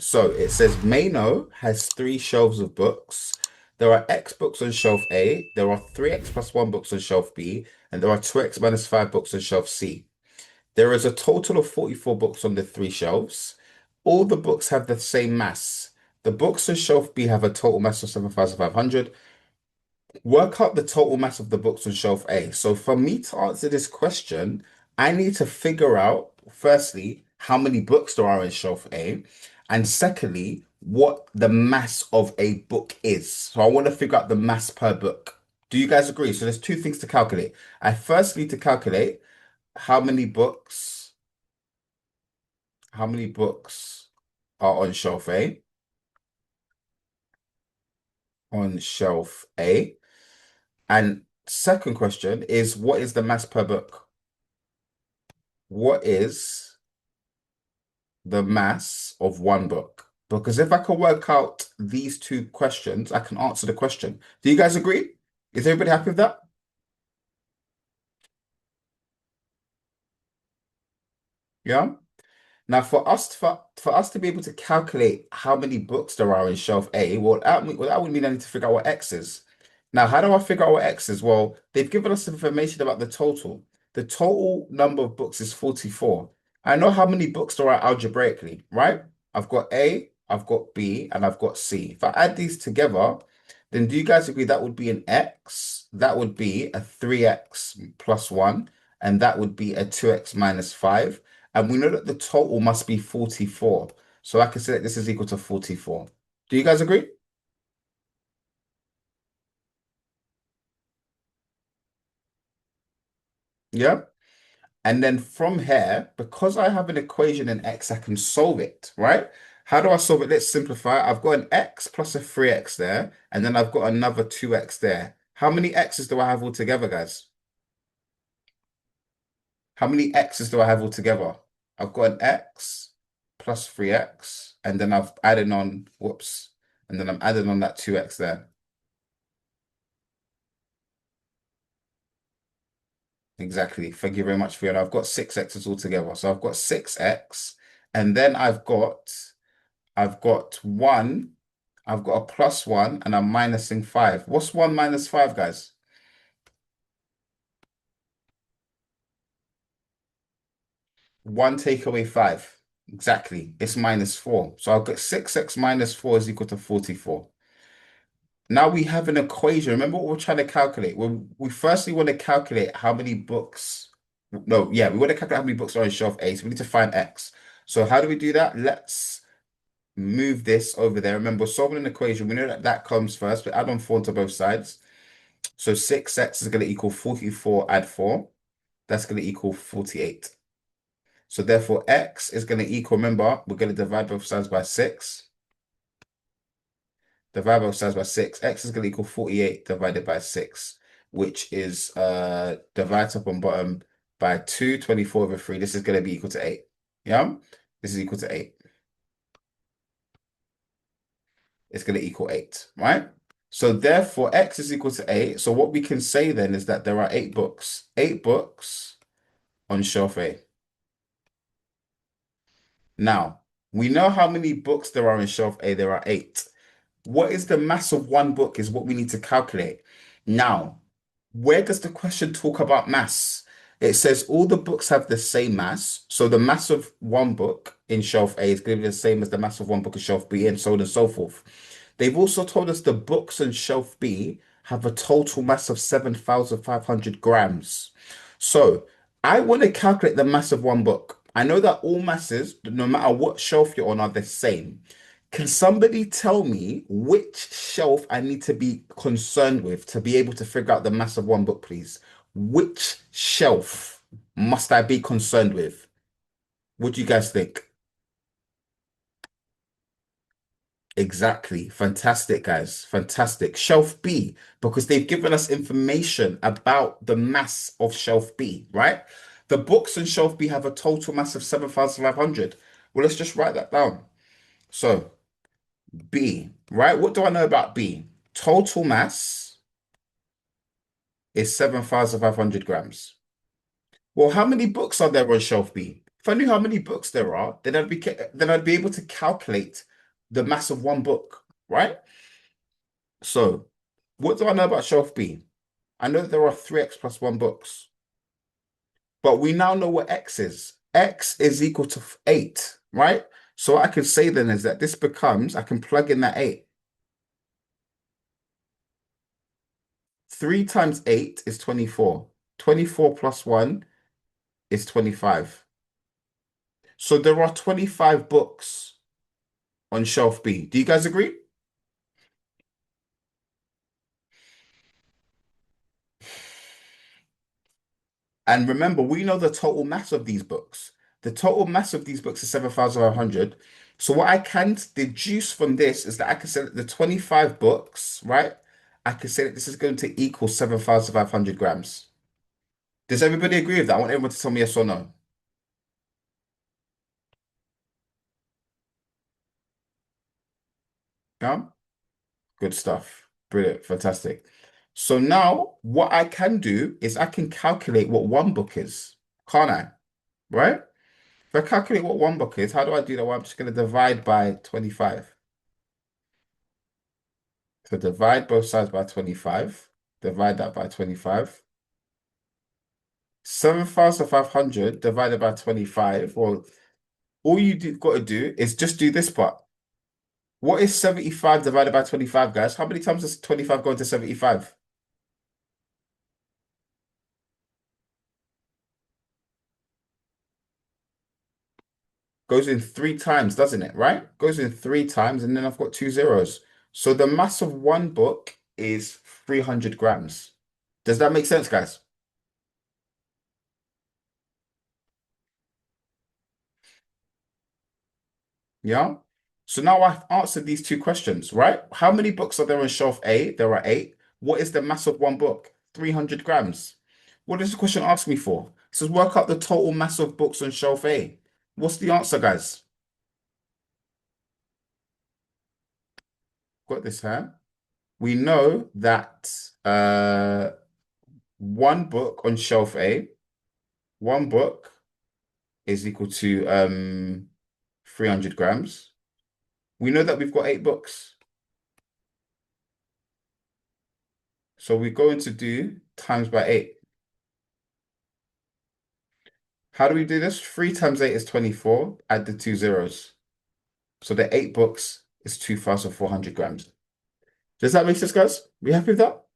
So it says Mano has three shelves of books. There are X books on shelf A, there are 3X plus 1 books on shelf B, and there are 2X minus 5 books on shelf C. There is a total of 44 books on the three shelves. All the books have the same mass. The books on shelf B have a total mass of 7,500. Work out the total mass of the books on shelf A. So for me to answer this question, I need to figure out, firstly, how many books there are in shelf A, and secondly, what the mass of a book is. So I want to figure out the mass per book. Do you guys agree? So there's two things to calculate. I first need to calculate how many books, how many books are on shelf A, on shelf A. And second question is, what is the mass per book? What is the mass of one book? Because if I can work out these two questions, I can answer the question. Do you guys agree? Is everybody happy with that? Yeah. Now, for us to be able to calculate how many books there are in shelf A, that would mean I need to figure out what X is. Now, how do I figure out what X is? Well, they've given us information about the total. The total number of books is 44. I know how many books there are algebraically, right? I've got A, I've got B, and I've got C. If I add these together, then do you guys agree that would be an X? That would be a 3X plus 1, and that would be a 2X minus 5. And we know that the total must be 44. So I can say that this is equal to 44. Do you guys agree? Yeah. And then from here, because I have an equation in X, I can solve it, right? How do I solve it? Let's simplify. I've got an X plus a 3X there, and then I've got another 2X there. How many X's do I have altogether, guys? How many X's do I have altogether? I've got an X plus 3X, and then I've added on, whoops, and then I'm adding on that 2X there. Exactly. Thank you very much, Fiona. I've got six X's altogether. So I've got 6X, and then I've got one, I've got a plus one, and I'm minusing five. What's one minus five, guys? One take away five. Exactly. It's minus four. So I've got 6X minus four is equal to 44. Now we have an equation. Remember what we're trying to calculate? We firstly want to calculate how many books. No, yeah, we want to calculate how many books are on shelf A. So we need to find X. So how do we do that? Let's move this over there. Remember, we're solving an equation. We know that that comes first. We add on 4 to both sides. So 6X is going to equal 44, add 4. That's going to equal 48. So therefore, X is going to equal, remember, we're going to divide both sides by 6. Divide both sides by 6. X is going to equal 48 divided by 6, which is divide top and bottom by 2, 24 over 3. This is going to be equal to 8. Yeah? This is equal to 8. It's going to equal 8, right? So therefore, X is equal to 8. So what we can say then is that there are 8 books. 8 books on shelf A. Now, we know how many books there are in shelf A. There are 8. What is the mass of one book is what we need to calculate. Now, where does the question talk about mass? It says all the books have the same mass. So the mass of one book in shelf A is going to be the same as the mass of one book in shelf B, and so on and so forth. They've also told us the books in shelf B have a total mass of 7,500 grams. So I want to calculate the mass of one book. I know that all masses, no matter what shelf you're on, are the same. Can somebody tell me which shelf I need to be concerned with to be able to figure out the mass of one book, please? Which shelf must I be concerned with? What do you guys think? Exactly. Fantastic, guys. Fantastic. Shelf B, because they've given us information about the mass of shelf B, right? The books in shelf B have a total mass of 7,500. Well, let's just write that down. So, B, right? What do I know about B? Total mass is 7,500 grams. Well, how many books are there on shelf B? If I knew how many books there are, then I'd be able to calculate the mass of one book, right? So, what do I know about shelf B? I know that there are 3x plus 1 books, but we now know what x is. X is equal to 8, right? So what I can say then is that this becomes, I can plug in that 8. 3 times 8 is 24. 24 plus 1 is 25. So there are 25 books on shelf B. Do you guys agree? And remember, we know the total mass of these books. The total mass of these books is 7,500. So what I can deduce from this is that I can say that the 25 books, right? I can say that this is going to equal 7,500 grams. Does everybody agree with that? I want everyone to tell me yes or no. Yeah? Good stuff. Brilliant. Fantastic. So now what I can do is I can calculate what one book is, can't I? Right? If I calculate what one book is, how do I do that? Well, I'm just going to divide by 25. So divide both sides by 25. Divide that by 25. 7,500 divided by 25. Well, all got to do is just do this part. What is 75 divided by 25, guys? How many times does 25 go into 75? Goes in 3 times, doesn't it? Right? Goes in 3 times, and then I've got two zeros. So the mass of one book is 300 grams. Does that make sense, guys? Yeah. So now I've answered these two questions, right? How many books are there on shelf A? There are 8. What is the mass of one book? 300 grams. What does the question ask me for? It says work out the total mass of books on shelf A. What's the answer, guys? Got this, huh? We know that one book on shelf A, one book is equal to 300 grams. We know that we've got 8 books. So we're going to do times by 8. How do we do this? 3 times 8 is 24. Add the two zeros. So the 8 books is 2,400 grams. Does that make sense, guys? We happy with that?